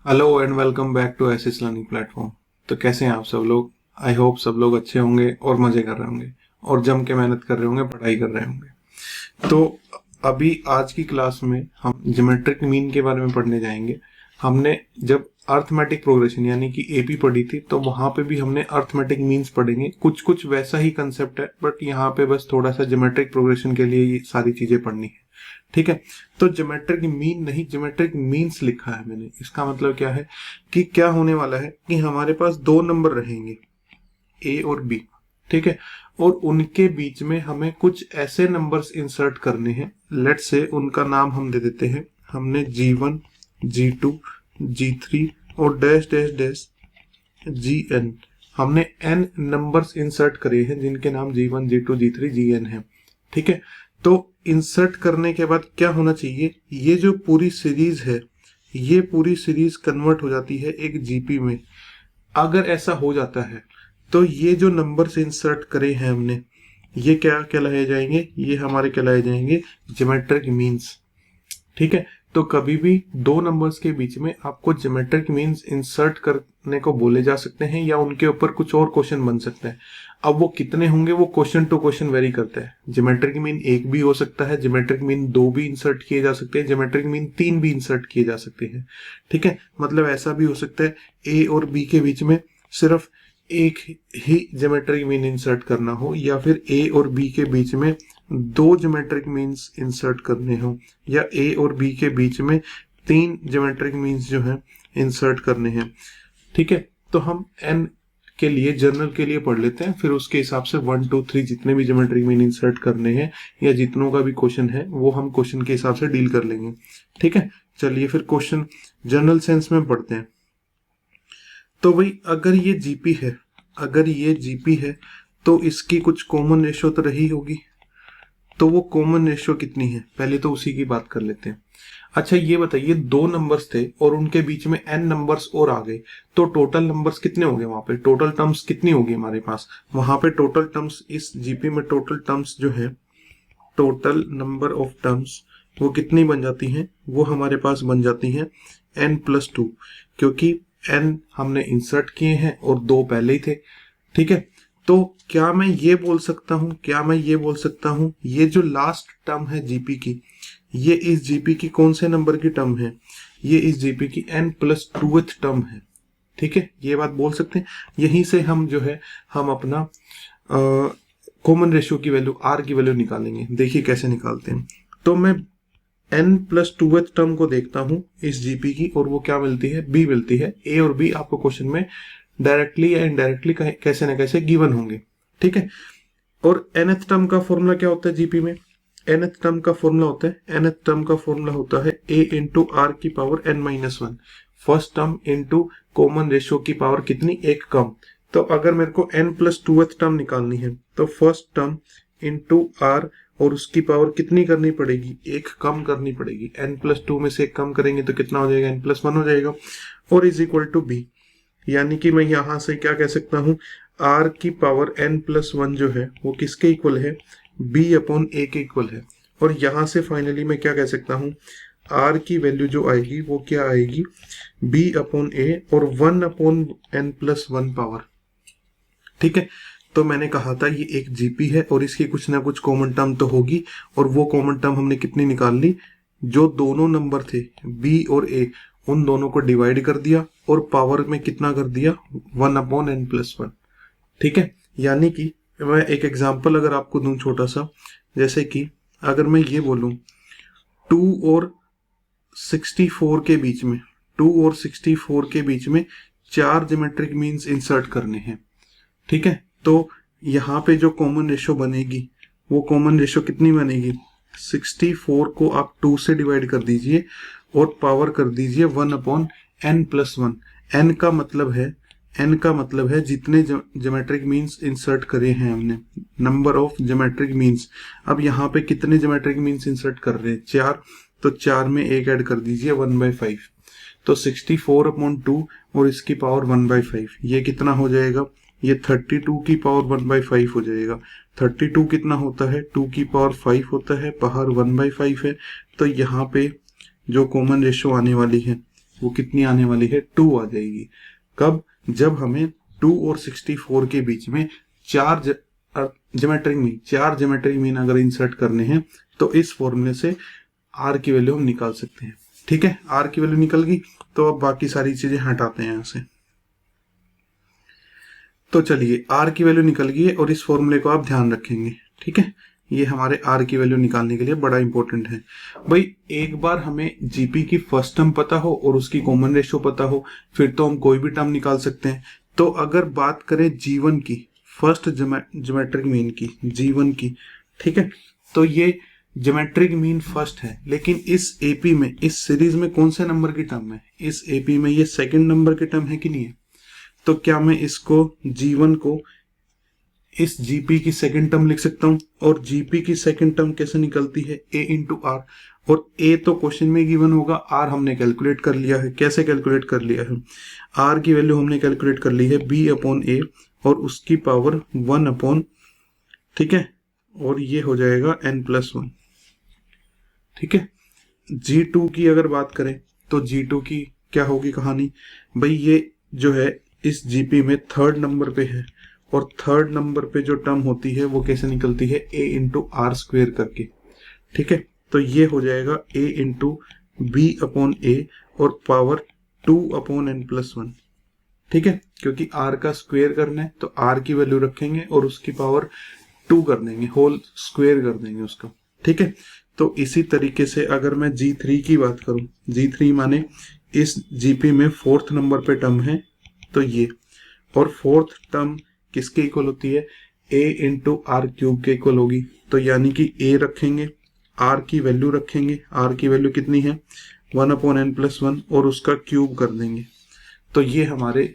Hello and welcome back to Aces learning platform. तो कैसे हैं आप सब लोग? आई होप सब लोग अच्छे होंगे और मजे कर रहे होंगे और जम के मेहनत कर रहे होंगे, पढ़ाई कर रहे होंगे। तो अभी आज की क्लास में हम ज्योमेट्रिक मीन के बारे में पढ़ने जाएंगे। हमने जब अर्थमेटिक प्रोग्रेशन यानी कि एपी पढ़ी थी तो वहां पे भी हमने अर्थमेटिक मीन्स पढ़ेंगे। कुछ कुछ वैसा ही कंसेप्ट है, बट यहाँ पे बस थोड़ा सा ज्योमेट्रिक प्रोग्रेशन के लिए ये सारी चीजें पढ़नी है। ठीक है। तो ज्योमेट्रिक मीन नहीं, ज्योमेट्रिक मीन्स लिखा है मैंने। इसका मतलब क्या है कि क्या होने वाला है कि हमारे पास दो नंबर रहेंगे, ए और बी। ठीक है। और उनके बीच में हमें कुछ ऐसे नंबर्स इंसर्ट करने हैं। लेट से उनका नाम हम दे देते हैं, हमने G1, G2, G3 और डैश डैश डैश Gn। हमने n नंबर्स इंसर्ट करे हैं जिनके नाम G1, G2, G3, Gn है। ठीक है। तो इंसर्ट करने के बाद क्या होना चाहिए, ये जो पूरी सीरीज है ये पूरी सीरीज कन्वर्ट हो जाती है एक जीपी में। अगर ऐसा हो जाता है तो ये जो नंबर्स इंसर्ट करे हैं हमने, ये क्या कहलाए जाएंगे? ये हमारे कहलाए जाएंगे ज्योमेट्रिक मीन्स। ठीक है। तो कभी भी दो नंबर्स के बीच में आपको ज्योमेट्रिक मीन्स इंसर्ट करने को बोले जा सकते हैं या उनके ऊपर कुछ और क्वेश्चन बन सकते हैं। अब वो कितने होंगे वो क्वेश्चन टू क्वेश्चन वेरी करता है। ज्योमेट्रिक मीन एक भी हो सकता है, ज्योमेट्रिक मीन दो भी इंसर्ट किए जा सकते हैं, ज्योमेट्रिक मीन तीन भी इंसर्ट किए जा सकते हैं। ठीक है। मतलब ऐसा भी हो सकता है ए और बी के बीच में सिर्फ एक ही ज्योमेट्रिक मीन इंसर्ट करना हो, या फिर ए और बी के बीच में दो ज्योमेट्रिक मीन्स इंसर्ट करने हो, या ए और बी के बीच में तीन ज्योमेट्रिक मीन्स जो है इंसर्ट करने हैं। ठीक है। तो हम एन के लिए जनरल के लिए पढ़ लेते हैं, फिर उसके हिसाब से 1 2 3 जितने भी ज्योमेट्रिक मीन इंसर्ट करने हैं या जितनों का भी क्वेश्चन है वो हम क्वेश्चन के हिसाब से डील कर लेंगे। ठीक है। चलिए फिर क्वेश्चन जनरल सेंस में पढ़ते हैं। तो भाई अगर ये जीपी है, अगर ये जीपी है तो इसकी कुछ कॉमन रेशो तो रही होगी। तो वो कॉमन रेशो कितनी है, पहले तो उसी की बात कर लेते हैं। अच्छा ये बताइए, दो नंबर्स थे और उनके बीच में n नंबर्स और आ गए, तो टोटल नंबर्स कितने हो गए? वहां पे टोटल टर्म्स कितनी होगी हमारे पास? वहां पे टोटल टर्म्स, इस जीपी में टोटल टर्म्स जो है, टोटल नंबर ऑफ टर्म्स वो कितनी बन जाती हैं? वो हमारे पास बन जाती हैं n+2, क्योंकि n हमने इंसर्ट किए हैं और दो पहले ही थे। ठीक है। तो क्या मैं ये बोल सकता हूं, क्या मैं ये बोल सकता हूं, ये जो लास्ट टर्म है जीपी की, ये इस जीपी की कौन से नंबर की टर्म है? ये इस जीपी की n+2th टर्म है। ठीक है। ये बात बोल सकते हैं। यहीं से हम जो है हम अपना कॉमन रेशियो की वैल्यू, आर की वैल्यू निकालेंगे। देखिए कैसे निकालते हैं। तो मैं n+2th टर्म को देखता हूं इस जीपी की, और वो क्या मिलती है? बी मिलती है। ए और बी आपको क्वेश्चन में डायरेक्टली या इनडायरेक्टली कैसे ना कैसे गिवन होंगे। ठीक है। और nth टर्म का फॉर्मूला क्या होता है जीपी में? nth टर्म का फॉर्मूला होता है, nth टर्म का फॉर्मूला होता है a इंटू आर की power n-1, first term into common ratio की पावर कितनी? एक कम। तो अगर मेरे को n+2th टर्म निकालनी है तो फर्स्ट टर्म इंटू आर और उसकी पावर कितनी करनी पड़ेगी? एक कम करनी पड़ेगी। n+2 में से एक कम करेंगे तो कितना हो जाएगा? n+1 हो जाएगा। और इज इक्वल टू बी, यानी कि मैं यहां से क्या कह सकता हूं, r की पावर n+1 जो है वो किसके इक्वल है? b/a के इक्वल है। और यहां से फाइनली मैं क्या कह सकता हूं, r की वैल्यू जो आएगी वो क्या आएगी? b/a और 1/n+1 पावर। ठीक है। तो मैंने कहा था ये एक जीपी है और इसकी कुछ ना कुछ कॉमन टर्म तो होगी, और वो कॉमन टर्म हमने कितनी निकाल ली? जो दोनों नंबर थे बी और ए, उन दोनों को डिवाइड कर दिया और पावर में कितना कर दिया? 1/n+1। ठीक है। यानी कि मैं एक एग्जांपल अगर आपको दूं छोटा सा, जैसे कि अगर मैं ये बोलूं 2 और 64 के बीच में, 2 और 64 के बीच में चार ज्योमेट्रिक मीन्स इंसर्ट करने हैं। ठीक है। तो यहाँ पे जो कॉमन रेशो बनेगी वो कॉमन रेशो कितनी बनेगी? 64 को आप 2 से डिवाइड कर दीजिए और पावर कर दीजिए 1/n+1। n का मतलब है जितने ज्योमेट्रिक मीन्स इंसर्ट करे हैं हमने, नंबर ऑफ ज्योमेट्रिक मीन्स। अब यहाँ पे कितने ज्योमेट्रिक मीन्स इंसर्ट कर रहे हैं? 4। तो 4 में एक ऐड कर दीजिए 1/5। तो 64/2 और इसकी पावर 1/5, ये कितना हो जाएगा? ये 32 की पावर 1/5 हो जाएगा। 32 कितना होता है? 2 की पावर 5 होता है, बाहर 1/5 है। तो यहाँ पे जो कॉमन रेशो आने वाली है वो कितनी आने वाली है, 2 आ जाएगी। कब, जब हमें 2 और 64 के बीच में चार ज्योमेट्रिक मीन अगर इंसर्ट करने हैं तो इस फॉर्मूले से आर की वैल्यू हम निकाल सकते हैं। ठीक है, आर की वैल्यू निकल गई, तो अब बाकी सारी चीजें हटाते हैं यहां से। तो चलिए, आर की वैल्यू निकल गई है और इस फॉर्मूले को आप ध्यान रखेंगे। ठीक है, ये हमारे आर की वैल्यू निकालने के लिए बड़ा इंपॉर्टेंट है। भाई एक बार हमें जीपी की फर्स्ट टर्म पता हो और उसकी कॉमन रेशियो पता हो, फिर तो हम कोई भी टर्म निकाल सकते हैं। तो अगर बात करें जीवन की, फर्स्ट ज्योमेट्रिक मीन की, जीवन की, ठीक है, तो ये ज्योमेट्रिक मीन फर्स्ट है, लेकिन इस एपी में, इस सीरीज में कौन से नंबर की टर्म है, इस एपी में ये सेकंड नंबर की टर्म है कि नहीं है। तो क्या मैं इसको, जीवन को, इस जीपी की सेकंड टर्म लिख सकता हूं। और जीपी की सेकंड टर्म कैसे निकलती है, ए इंटू आर। और ए तो क्वेश्चन में गिवन होगा, आर हमने कैलकुलेट कर लिया है। कैसे कैलकुलेट कर लिया है, आर की वैल्यू हमने कैलकुलेट कर ली है बी अपॉन ए और उसकी पावर 1 अपॉन, ठीक है, और ये हो जाएगा n+1। ठीक है, G2 की अगर बात करें तो G2 की क्या होगी कहानी, भाई ये जो है इस जीपी में थर्ड नंबर पे है और थर्ड नंबर पे जो टर्म होती है वो कैसे निकलती है, a इंटू आर स्क्वेयर करके। ठीक है, तो ये हो जाएगा a इंटू बी अपॉन ए और पावर 2 अपॉन n+1। ठीक है, क्योंकि r का स्क्वेयर करना है तो r की वैल्यू रखेंगे और उसकी पावर 2 कर देंगे, होल स्क्वेयर कर देंगे उसका। ठीक है, तो इसी तरीके से अगर मैं G3 की बात करूं, G3 माने इस जीपी में फोर्थ नंबर पे टर्म है तो ये, और फोर्थ टर्म किसके इक्वल होती है, a इंटू आर क्यूब के इक्वल होगी। तो यानी कि a रखेंगे, r की वैल्यू रखेंगे, r की वैल्यू कितनी है 1 अपॉन n+1 और उसका क्यूब कर देंगे। तो ये हमारे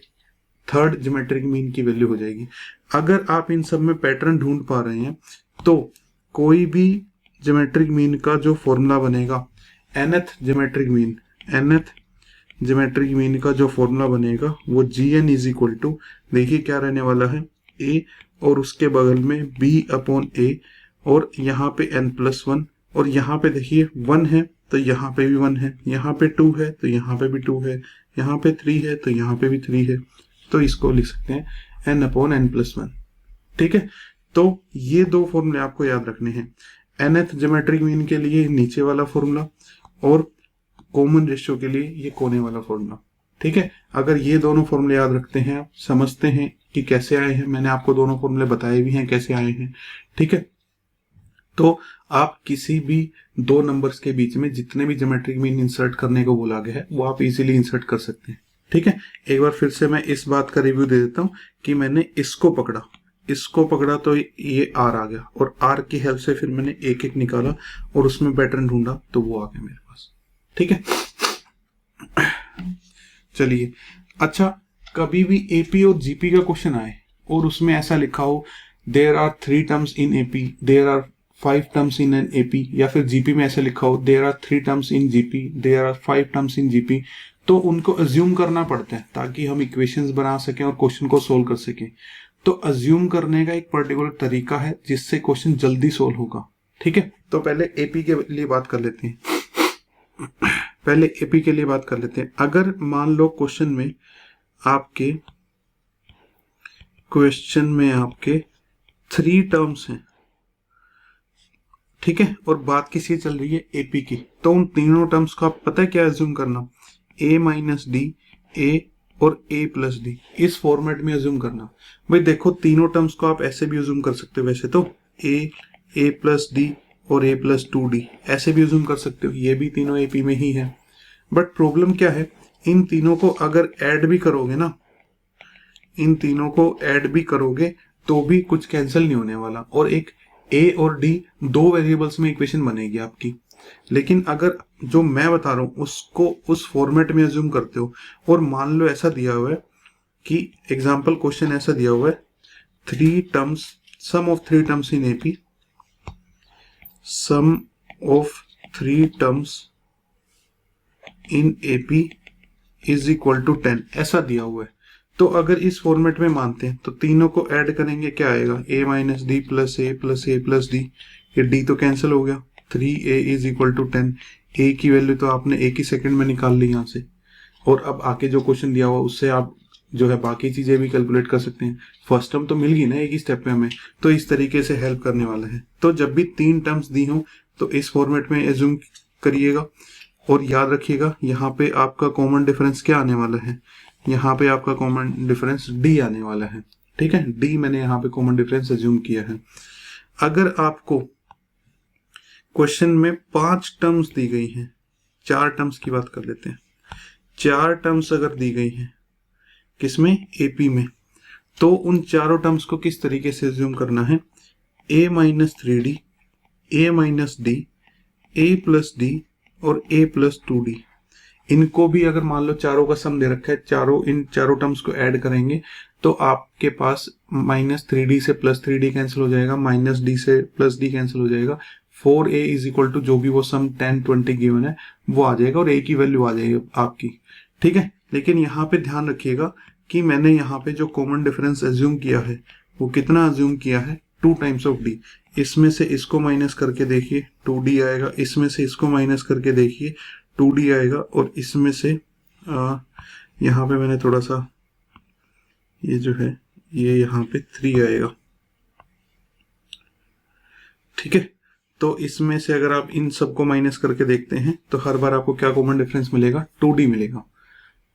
थर्ड ज्योमेट्रिक मीन की वैल्यू हो जाएगी। अगर आप इन सब में पैटर्न ढूंढ पा रहे हैं तो कोई भी ज्योमेट्रिक मीन का जो फॉर्मूला बनेगा, nth ज्योमेट्रिक मीन का जो फॉर्मूला बनेगा वो gn इज इक्वल टू, देखिए क्या रहने वाला है, a और उसके बगल में b अपॉन a और यहाँ पे n+1 और यहाँ पे देखिए 1 है तो यहाँ पे भी 1 है, यहाँ पे 2 है तो यहाँ पे भी 2 है, यहाँ पे 3 है तो यहाँ पे भी 3 है। तो इसको लिख सकते हैं n अपॉन n+1। ठीक है, तो ये दो फॉर्मूले आपको याद रखने हैं, nth ज्योमेट्रिक मीन के लिए नीचे वाला फॉर्मूला और कॉमन रेशियो के लिए ये कोने वाला फॉर्मूला। ठीक है, अगर ये दोनों फॉर्मूले याद रखते हैं, आप समझते हैं कि कैसे आए हैं, मैंने आपको दोनों फॉर्मूले बताए भी हैं कैसे आए हैं। ठीक है, तो आप किसी भी दो नंबर्स के बीच में जितने भी ज्योमेट्रिक मीन इंसर्ट करने को बोला गया है वो आप इजीली इंसर्ट कर सकते हैं। ठीक है, एक बार फिर से मैं इस बात का रिव्यू दे देता हूं कि मैंने इसको पकड़ा तो ये आर आ गया और आर की हेल्प से फिर मैंने एक एक निकाला और उसमें पैटर्न ढूंढा तो वो आ गया मेरे पास। ठीक है, चलिए, अच्छा, कभी भी एपी और जीपी का क्वेश्चन आए और उसमें ऐसा लिखा हो there are 3 terms in AP, there are 5 terms in an AP, या फिर जीपी में ऐसा लिखा हो there are 3 terms in GP, there are 5 terms in GP, तो उनको अज्यूम करना पड़ता है ताकि हम इक्वेशंस बना सकें और क्वेश्चन को सोल्व कर सकें। तो अज्यूम करने का एक पर्टिकुलर तरीका है जिससे क्वेश्चन जल्दी सोल्व होगा। ठीक है, तो पहले एपी के लिए बात कर लेते हैं। अगर मान लो क्वेश्चन में आपके 3 टर्म्स हैं, ठीक है, और बात किसी चल रही है एपी की, तो उन तीनों टर्म्स को आप पता है क्या अज्यूम करना, a माइनस डी, a और a प्लस डी, इस फॉर्मेट में अज्यूम करना। भाई देखो, तीनों टर्म्स को आप ऐसे भी अज्यूम कर सकते हो, वैसे तो a प्लस डी और a प्लस 2d ऐसे भी अज्यूम कर सकते हो, ये भी तीनों एपी में ही है। बट प्रॉब्लम क्या है, इन तीनों को अगर ऐड भी करोगे तो भी कुछ कैंसिल नहीं होने वाला और एक a और d दो वेरिएबल्स में इक्वेशन बनेगी आपकी। लेकिन अगर जो मैं बता रहा हूं उसको उस फॉर्मेट में अज्यूम करते हो और मान लो ऐसा दिया हुआ है कि एग्जांपल क्वेश्चन ऐसा दिया हुआ है, 3 terms, sum of 3 terms in AP, sum of 3 terms in AP is equal to 10, ऐसा दिया हुआ है। तो अगर इस फॉर्मेट में मानते हैं तो तीनों को ऐड करेंगे, क्या आएगा, a minus D plus A plus A plus D, ये d तो कैंसिल हो गया, 3a is equal to 10, a की वैल्यू तो आपने एक ही सेकंड में निकाल ली यहाँ से, और अब आके जो क्वेश्चन दिया हुआ उससे आप जो है बाकी चीजें भी कैलकुलेट कर सकते हैं। फर्स्ट टर्म तो मिल गई ना एक ही स्टेप में हमें, तो इस तरीके से हेल्प करने वाला है। तो जब भी 3 टर्म्स दी हो तो इस फॉर्मेट में एज्यूम करिएगा, और याद रखिएगा यहाँ पे आपका कॉमन डिफरेंस क्या आने वाला है, यहाँ पे आपका कॉमन डिफरेंस डी आने वाला है। ठीक है, डी मैंने यहाँ पे कॉमन डिफरेंस एज्यूम किया है। अगर आपको क्वेश्चन में 5 टर्म्स दी गई हैं, 4 टर्म्स की बात कर लेते हैं, 4 टर्म्स अगर दी गई हैं किसमें, एपी में, तो उन चारों टर्म्स को किस तरीके से एज्यूम करना है, a minus 3d, a minus D, a plus D और a प्लस 2d। इनको भी अगर मान लो चारों का सम दे रखा है, इन चारों टर्म्स को ऐड करेंगे तो आपके पास माइनस 3d से प्लस 3d कैंसिल हो जाएगा, माइनस डी से प्लस डी कैंसिल हो जाएगा, 4a इज इक्वल टू जो भी वो सम 10 20 गिवन है वो आ जाएगा, और a की वैल्यू आ जाएगी आपकी। ठीक है, लेकिन यहाँ पे ध्यान रखिएगा कि मैंने यहाँ पे जो कॉमन डिफरेंस एज्यूम किया है वो कितना एज्यूम किया है, 2 टाइम्स ऑफ डी। इसमें से इसको माइनस करके देखिए 2d आएगा, इसमें से इसको माइनस करके देखिए 2d आएगा, और इसमें से यहाँ पे मैंने थोड़ा सा ये जो है ये यहाँ पे 3 आएगा। ठीक है, तो इसमें से अगर आप इन सबको माइनस करके देखते हैं तो हर बार आपको क्या कॉमन डिफरेंस मिलेगा, 2d मिलेगा।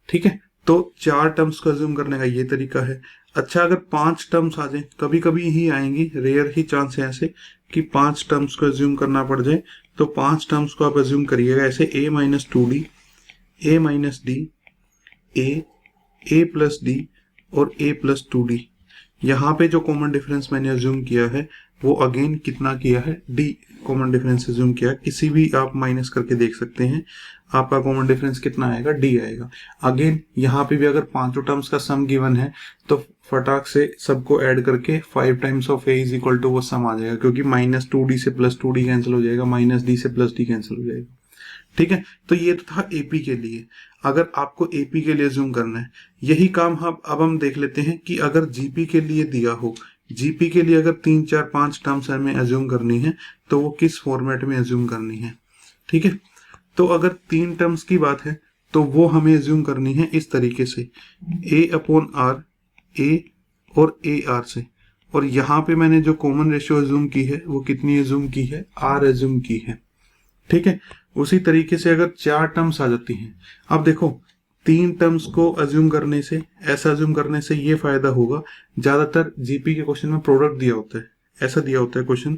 ठीक है, तो 4 टर्म्स का एज्यूम करने का ये तरीका है। अच्छा, अगर 5 टर्म्स आ जाए, कभी कभी ही आएंगी, रेयर ही चांस है ऐसे कि 5 टर्म्स को एज्यूम करना पड़ जाए, तो 5 टर्म्स को आप एज्यूम करिएगा ऐसे, a minus 2d, a minus D, a plus D और a प्लस 2d। यहाँ पे जो कॉमन डिफरेंस मैंने एज्यूम किया है वो अगेन कितना किया है, d कॉमन डिफरेंस एज्यूम किया है। किसी भी आप माइनस करके देख सकते हैं, आपका कॉमन डिफरेंस कितना आएगा, d आएगा। अगेन यहाँ पे भी अगर 5 टर्म्स का सम गिवन है तो फटाक से सबको ऐड करके 5 times of a is equal to वो सम आ जाएगा, क्योंकि माइनस 2d से प्लस 2d कैंसिल हो जाएगा, माइनस d से प्लस d कैंसिल हो जाएगा। ठीक है, तो ये तो था एपी के लिए। अगर आपको एपी के लिए जूम करना है, यही काम अब हम देख लेते हैं कि अगर जीपी के लिए दिया हो, जीपी के लिए अगर 3 4 5 टर्म्स हमें एज्यूम करनी है तो वो किस फॉर्मेट में एज्यूम करनी है। ठीक है, तो अगर 3 टर्म्स की बात है तो वो हमें एज्यूम करनी है इस तरीके से, a अपॉन आर, a और a r से, और यहाँ पे मैंने जो कॉमन रेशियो एज्यूम की है वो कितनी एज्यूम की है, r एज्यूम की है। ठीक है, उसी तरीके से अगर 4 टर्म्स आ जाती हैं, अब देखो 3 टर्म्स को एज्यूम करने से, ऐसा एज्यूम करने से ये फायदा होगा, ज्यादातर जीपी के क्वेश्चन में प्रोडक्ट दिया होता है, ऐसा दिया होता है क्वेश्चन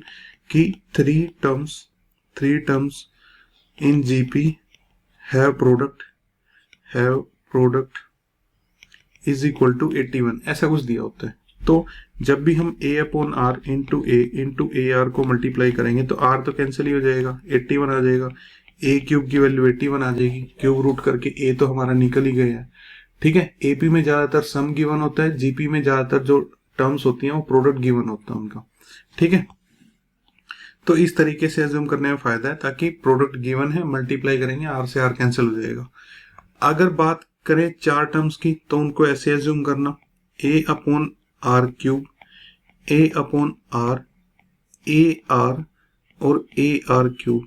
कि 3 terms in GP have product is equal to 81, ऐसा कुछ दिया होता है। तो जब भी हम a upon r into a r को मल्टीप्लाई करेंगे तो r तो कैंसिल ही हो जाएगा, 81 आ जाएगा, a क्यूब की वैल्यू 81 आ जाएगी, क्यूब रूट करके a तो हमारा निकल ही गया है। ठीक है, एपी में ज्यादातर सम गिवन होता है, जीपी में ज्यादातर जो टर्म्स होती हैं वो प्रोडक्ट गिवन होता है उनका। ठीक है, तो इस तरीके से एज्यूम करने में फायदा है, ताकि प्रोडक्ट गिवन है, मल्टीप्लाई करेंगे r से r कैंसिल हो जाएगा। अगर बात करें 4 टर्म्स की तो उनको ऐसे एज्यूम करना, a upon r cube, a upon r, a r और ए आर क्यूब।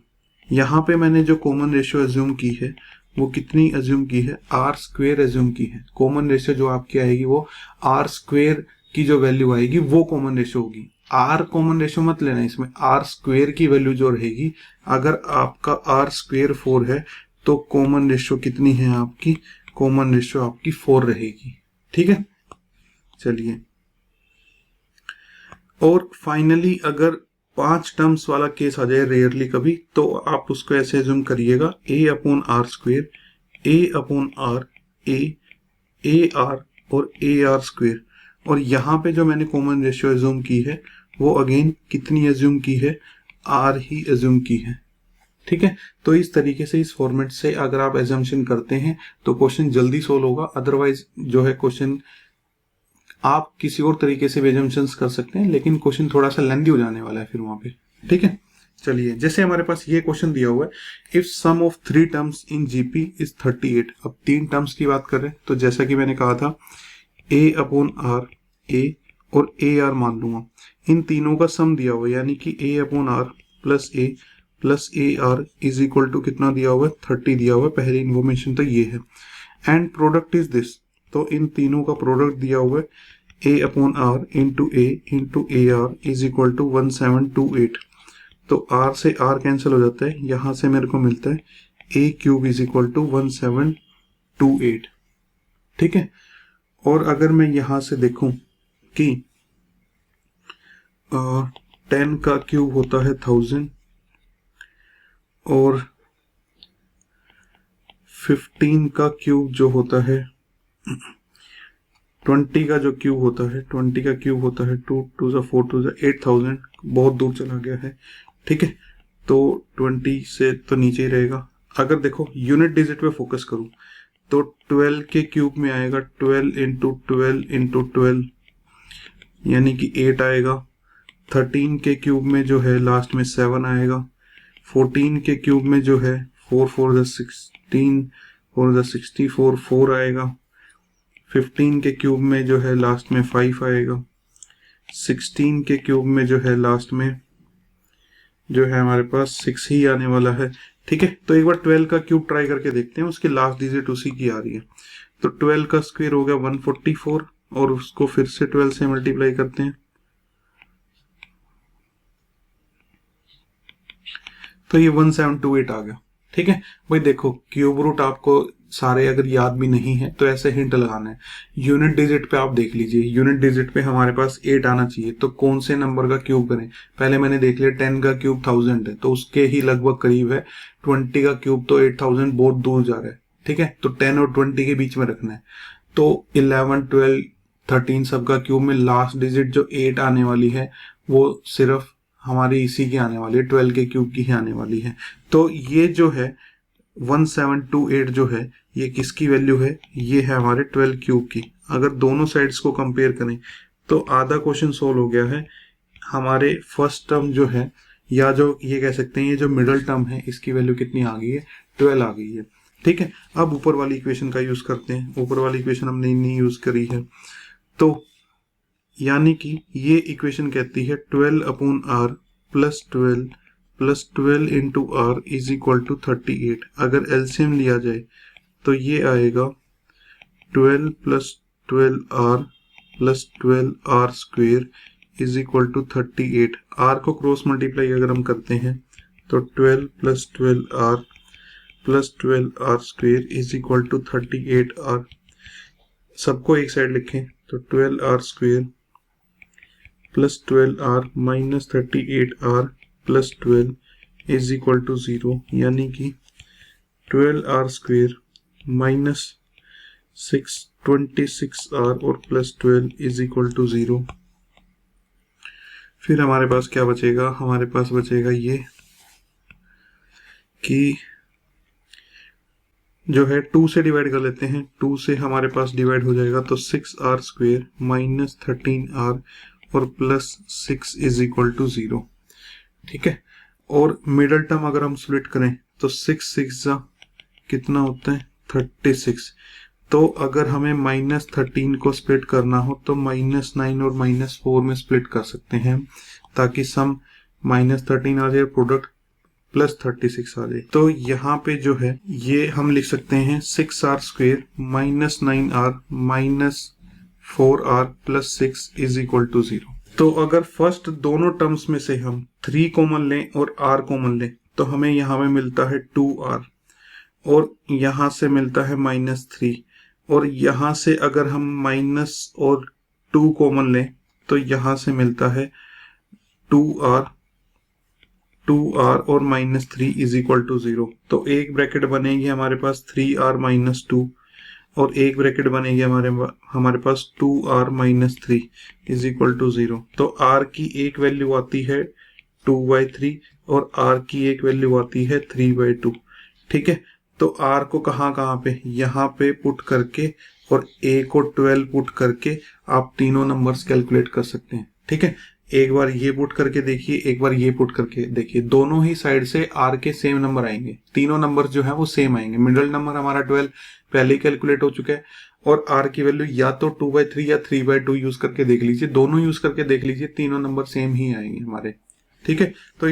यहाँ पे मैंने जो कॉमन रेशियो एज्यूम की है वो कितनी एज्यूम की है, आर स्क्वेयर एज्यूम की है। कॉमन रेशियो जो आपकी आएगी वो आर स्क्वेयर की जो वैल्यू आएगी वो कॉमन रेशियो होगी। आर कॉमन रेशियो मत लेना, इसमें आर स्क्वेयर की वैल्यू जो रहेगी, अगर आपका आर स्क्वेयर 4 है तो कॉमन रेशियो कितनी है आपकी, कॉमन रेशियो आपकी 4 रहेगी। ठीक है, चलिए, और फाइनली अगर 5 टर्म्स वाला केस आ जाए रेयरली कभी, तो आप उसको ऐसे एज्यूम करिएगा, a upon r square, a upon r, a r और ए आर स्क्वेयर। और यहाँ पे जो मैंने कॉमन रेशियो एज्यूम की है वो अगेन कितनी एज्यूम की है, r ही एज्यूम की है। ठीक है, तो इस तरीके से, इस फॉर्मेट से अगर आप एजम्पशन करते हैं तो क्वेश्चन जल्दी सोल्व होगा। अदरवाइज जो है क्वेश्चन आप किसी और तरीके से एजम्पशंस कर सकते हैं, लेकिन क्वेश्चन थोड़ा सा लेंथी हो जाने वाला है फिर वहां पे। ठीक है, चलिए, जैसे हमारे पास ये क्वेश्चन दिया हुआ है, if sum of 3 terms in GP is 38। अब 3 टर्म्स की बात कर रहे हैं, तो जैसा कि मैंने कहा था a अपॉन आर, a और ए आर मान लूंगा, इन तीनों का सम दिया हुआ है, यानी कि a upon r plus a r is equal to कितना दिया हुआ है, 30 दिया हुआ है। पहली इन्फॉर्मेशन तो ये है। एंड प्रोडक्ट इज दिस, तो इन तीनों का प्रोडक्ट दिया हुआ है a upon r into a r is equal to 1728। तो r से r कैंसिल हो जाता है, यहां से मेरे को मिलता है a cube is equal to 1728। ठीक है, और अगर मैं यहां से देखूं कि 10 का क्यूब होता है 1000 और 15 का क्यूब जो होता है 20 का जो क्यूब होता है 20 का क्यूब होता है 2 2 जा 4 2 जा 8000, बहुत दूर चला गया है। ठीक है, तो 20 से तो नीचे ही रहेगा। अगर देखो यूनिट डिजिट पे फोकस करूं तो 12 के क्यूब में आएगा 12 इंटू 12 इंटू 12 यानी कि 8 आएगा। 13 के क्यूब में जो है लास्ट में 7 आएगा। 14 के क्यूब में जो है 4 4 जा 16 4 जा 64 4 आएगा। 15 के क्यूब में जो है लास्ट में 5 आएगा। 16 के क्यूब में जो है लास्ट में जो है हमारे पास 6 ही आने वाला है। ठीक है, तो एक बार 12 का क्यूब ट्राई करके देखते हैं, उसकी लास्ट डिजिट उसी की आ रही है। तो 12 का स्क्वायर हो गया 144 और उसको फिर से 12 से मल्टीप्लाई करते हैं तो ये 1728 आ गया। ठीक है भाई, देखो क्यूब रूट आपको सारे अगर याद भी नहीं है तो ऐसे हिंट लगाना है। यूनिट डिजिट पे आप देख लीजिए, यूनिट डिजिट पे हमारे पास 8 आना चाहिए, तो कौन से नंबर का क्यूब करें। पहले मैंने देख लिया 10 का क्यूब 1000 है, तो उसके ही लगभग करीब है। 20 का क्यूब तो 8000 बहुत दूर जा रहा है। ठीक है, तो 10 और 20 के बीच में रखना है। तो 11 12 13 सबका क्यूब में लास्ट डिजिट जो 8 आने वाली है वो सिर्फ हमारी इसी की आने वाली है, 12 के क्यूब की ही आने वाली है। तो ये जो है 1728 जो है ये किसकी वैल्यू है, ये है हमारे 12 क्यूब की। अगर दोनों साइड्स को कंपेयर करें तो आधा क्वेश्चन सोल्व हो गया है। हमारे फर्स्ट टर्म जो है या जो ये कह सकते हैं ये जो मिडल टर्म है इसकी वैल्यू कितनी आ गई है, 12 आ गई है। ठीक है, अब ऊपर वाली इक्वेशन का यूज करते हैं। ऊपर वाली इक्वेशन हमने नहीं यूज करी है, तो यानी कि ये इक्वेशन कहती है 12 upon r plus 12 into r is equal to 38। अगर एलसीएम लिया जाए तो ये आएगा 12 plus 12 r plus 12 r square is equal to 38। R को क्रॉस मल्टीप्लाई अगर हम करते हैं तो 12 plus 12 r plus 12 r square is equal to 38 r. सबको एक साइड लिखें तो 12 r square plus 12 r minus 38 r plus 12 is equal to 0, यानी कि 12 आर स्क्वेयर माइनस 26 आर और प्लस 12 इज इक्वल टू 0। फिर हमारे पास क्या बचेगा, हमारे पास बचेगा ये कि जो है 2 से डिवाइड कर लेते हैं। 2 से हमारे पास डिवाइड हो जाएगा तो 6 आर स्क्वेयर माइनस 13 आर और प्लस 6 इज इक्वल टू 0। ठीक है, और मिडल टर्म अगर हम स्प्लिट करें तो 6 6 कितना होता है 36। तो अगर हमें -13 को स्प्लिट करना हो तो -9 और -4 में स्प्लिट कर सकते हैं ताकि सम -13 आ जाए, प्रोडक्ट +36 आ जाए। तो यहाँ पे जो है ये हम लिख सकते हैं 6r square -9r -4r plus 6 is equal to 0। तो अगर फर्स्ट दोनों टर्म्स में से हम 3 कॉमन लें और r कॉमन लें तो हमें यहाँ में मिलता है 2r और यहाँ से मिलता है -3 और यहाँ से अगर हम माइनस और 2 कॉमन लें तो यहाँ से मिलता है 2r और -3 इज इक्वल टू 0। तो एक ब्रैकेट बनेगी हमारे पास 3r - 2 और एक ब्रैकेट बनेगी हमारे पास 2r - 3 इज इक्वल टू 0। तो r की एक वैल्यू आती है 2/3 और r की एक वैल्यू आती है 3/2। ठीक है, तो r को कहाँ पे, यहाँ पे पुट करके और a को 12 पुट करके आप तीनों नंबर्स कैलकुलेट कर सकते हैं। ठीक है, एक बार ये पुट करके देखिए, एक बार ये पुट करके देखिए, दोनों ही साइड से r के सेम नंबर आएंगे, तीनों नंबर जो है वो सेम आएंगे। मिडिल नंबर हमारा 12 पहले ही कैलकुलेट हो चुका है और r की वैल्यू या तो 2/3 या 3/2 यूज करके देख लीजिए, दोनों यूज करके देख लीजिए, तीनों नंबर सेम ही आएंगे हमारे। ठीक है, तो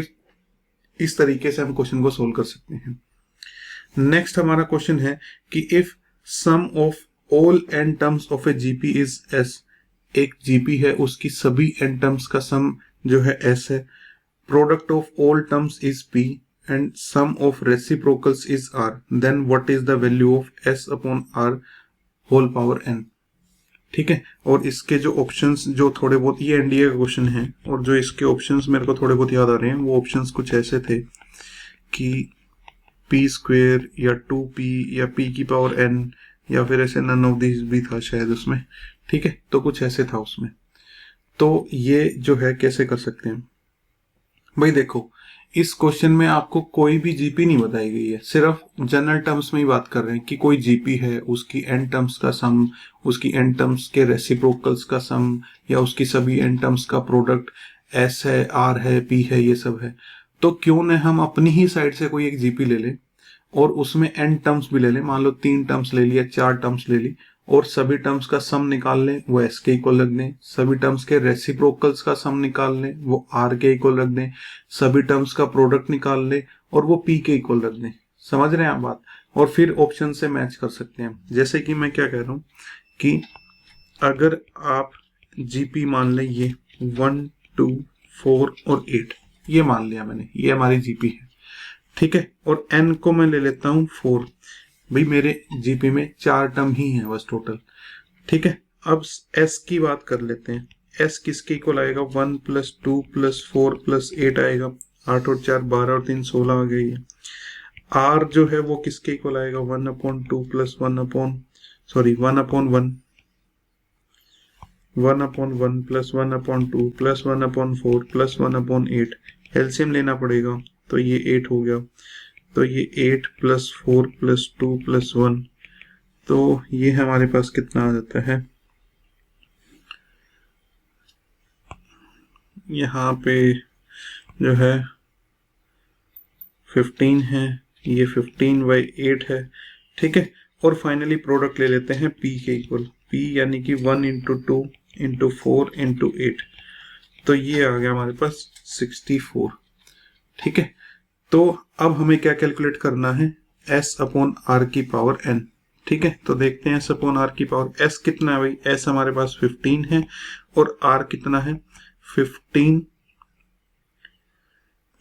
इस तरीके से हम क्वेश्चन को सोल्व कर सकते हैं। नेक्स्ट हमारा क्वेश्चन है कि if sum of all n terms of a GP is S, एक जीपी है उसकी सभी एन टर्म्स का सम जो है एस है। Product of all terms is P and sum of reciprocals is R, then what is the value of S upon R whole power n. ठीक है, और इसके जो ऑप्शंस जो थोड़े बहुत, ये एनडीए का क्वेश्चन है, और जो इसके ऑप्शंस मेरे को थोड़े बहुत याद आ रहे हैं वो ऑप्शंस कुछ ऐसे थे कि पी स्क्वेयर या 2p या p की पावर n, या फिर ऐसे नन ऑफ दिस भी था शायद उसमें। ठीक है, तो कुछ ऐसे था उसमें। तो ये जो है कैसे कर सकते हैं भाई, देखो इस क्वेश्चन में आपको कोई भी जीपी नहीं बताई गई है, सिर्फ जनरल टर्म्स में ही बात कर रहे हैं कि कोई जीपी है, उसकी एन टर्म्स का सम, उसकी एन टर्म्स के रेसिप्रोकल्स का सम, या उसकी सभी एन टर्म्स का प्रोडक्ट एस है, आर है, पी है, ये सब है। तो क्यों न हम अपनी ही साइड से कोई एक जीपी ले लें और उसमें एन टर्म्स भी ले लें, मान लो 3 टर्म्स ले लिया, 4 टर्म्स ले ली, और सभी टर्म्स का सम निकाल लें, वो एस के इक्वल रख दें। सभी टर्म्स के रेसिप्रोकल्स का सम निकाल लें, वो आर के इक्वल रख दें। सभी टर्म्स का प्रोडक्ट निकाल लें और वो पी के इक्वल रख दें। समझ रहे हैं आप बात? और फिर ऑप्शन से मैच कर सकते हैं। जैसे कि मैं क्या कह रहा हूं कि अगर आप जीपी मान लें, ये 1, 2, 4 और 8, ये मान लिया मैंने, ये हमारी जीपी है। ठीक है, और एन को मैं ले लेता हूं 4। भाई मेरे जीपी में 4 टर्म ही है बस टोटल। ठीक है, अब एस की बात कर लेते हैं। एस किसके इक्वल आएगा? 1 + 2 + 4 + 8 आएगा। 8 और 4 12 और 3 16 आ गई है। आर जो है वो किसके इक्वल आएगा? 1/2 + 1/1 + 1/2 + 1/4 + 1/8। एलसीएम लेना पड़ेगा, तो ये 8 हो गया। तो ये 8 + 4 + 2 + 1, तो ये हमारे पास कितना आ जाता है? यहाँ पे जो है 15 है, ये 15/8 है। ठीक है, और फाइनली प्रोडक्ट ले लेते हैं p के इक्वल, p यानी कि 1 × 2 × 4 × 8, तो ये आ गया हमारे पास 64। ठीक है, तो अब हमें क्या कैलकुलेट करना है? s अपॉन r की पावर n। ठीक है, तो देखते हैं s अपॉन r की पावर। s कितना है भाई? s हमारे पास 15 है और r कितना है? 15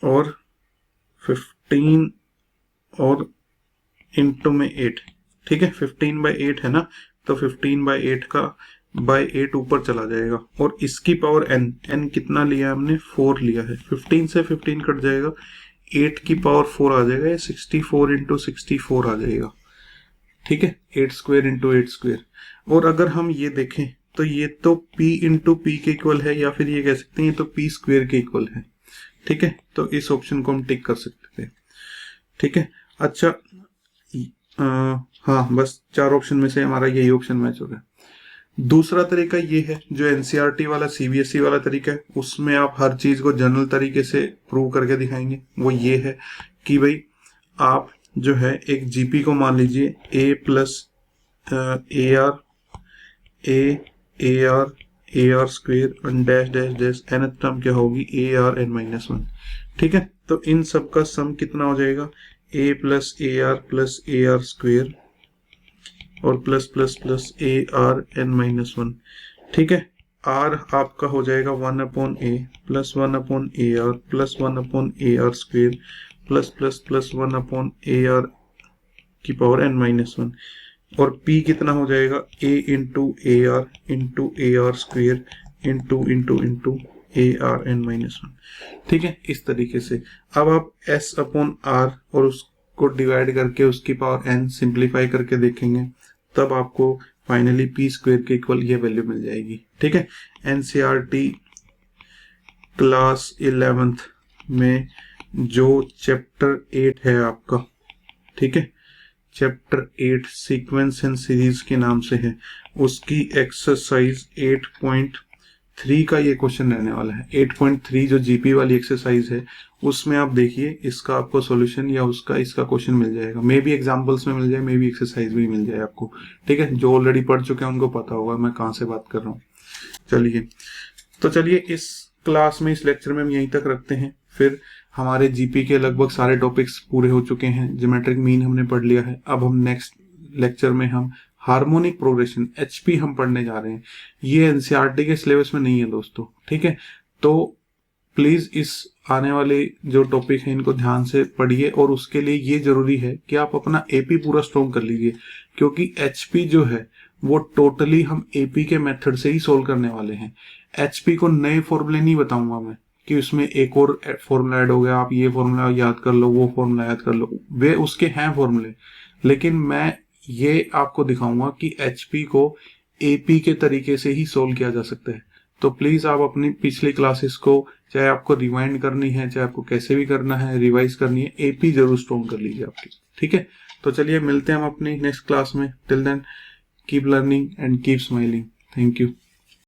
और 15 और इंटू में 8। ठीक है, 15/8 है ना, तो 15/8 का बाय 8 ऊपर चला जाएगा, और इसकी पावर n कितना लिया हमने? 4 लिया है। 15 से 15 कट जाएगा, 8 की पावर 4 आ जाएगा, 64 × 64 आ जाएगा। ठीक है, 8² × 8²। और अगर हम ये देखें तो ये तो p × p के इक्वल है, या फिर ये कह सकते हैं ये तो p² के इक्वल है। ठीक है, तो इस ऑप्शन को हम टिक कर सकते थे। ठीक है, अच्छा हाँ, बस 4 ऑप्शन में से हमारा यही ऑप्शन मैच हो गया। दूसरा तरीका ये है जो एनसीईआरटी वाला सीबीएसई वाला तरीका है, उसमें आप हर चीज को जनरल तरीके से प्रूव करके दिखाएंगे। वो ये है कि भाई आप जो है एक जीपी को मान लीजिए a + AR AR² dash dash dash nth term क्या होगी? ARn-1। ठीक है, तो इन सब का सम कितना हो जाएगा? a + AR + AR² और प्लस प्लस प्लस ARn-1। ठीक है, r आपका हो जाएगा 1/a + 1/AR + 1/AR² plus plus plus 1/AR की पावर n-1, और p कितना हो जाएगा? a × AR × AR² × ARn-1। ठीक है, इस तरीके से अब आप s/r और उसको डिवाइड करके उसकी पावर n सिंप्लीफाई करके देखेंगे, तब आपको फाइनली p² के इक्वल ये वैल्यू मिल जाएगी। ठीक है, एनसीईआरटी क्लास 11th में जो चैप्टर 8 है आपका, ठीक है, चैप्टर 8 सीक्वेंस एंड सीरीज के नाम से है, उसकी एक्सरसाइज 8.3 का ये क्वेश्चन रहने वाला है। 8.3 जो जीपी वाली एक्सरसाइज है, उसमें आप देखिए इसका आपको सॉल्यूशन या उसका इसका क्वेश्चन मिल जाएगा। मे बी एग्जांपल्स में मिल जाए, मे बी एक्सरसाइज भी मिल जाए आपको। ठीक है, जो ऑलरेडी पढ़ चुके हैं उनको पता होगा मैं कहाँ से बात कर रहा हूँ। चलिए इस क्लास में, इस लेक्चर में हम यहीं तक रखते हैं। फिर हमारे जीपी के लगभग सारे टॉपिक्स पूरे हो चुके हैं। ज्योमेट्रिक मीन हमने पढ़ लिया है। अब हम नेक्स्ट लेक्चर में हम हार्मोनिक प्रोग्रेशन एचपी हम पढ़ने जा रहे हैं। ये एनसीईआरटी के सिलेबस में नहीं है दोस्तों, ठीक है। तो प्लीज इस आने वाले जो टॉपिक है इनको ध्यान से पढ़िए, और उसके लिए ये जरूरी है कि आप अपना एपी पूरा स्ट्रॉन्ग कर लीजिए, क्योंकि एचपी जो है वो टोटली हम एपी के मेथड से ही सोल्व करने वाले हैं। एचपी को नए फॉर्मूले नहीं बताऊंगा मैं कि उसमें एक और फॉर्मूला ऐड हो गया, आप ये फॉर्मूला याद कर लो, वो फॉर्मूला याद कर लो, वे उसके हैं फॉर्मूले, लेकिन मैं ये आपको दिखाऊंगा कि एचपी को एपी के तरीके से ही सोल्व किया जा सकता है। तो प्लीज आप अपनी पिछली क्लासेस को, चाहे आपको रिवाइंड करनी है, चाहे आपको कैसे भी करना है, रिवाइज करनी है, एपी जरूर स्ट्रॉन्ग कर लीजिए आपकी, ठीक है। तो चलिए मिलते हैं हम अपनी नेक्स्ट क्लास में। Till then keep learning and keep smiling. Thank you.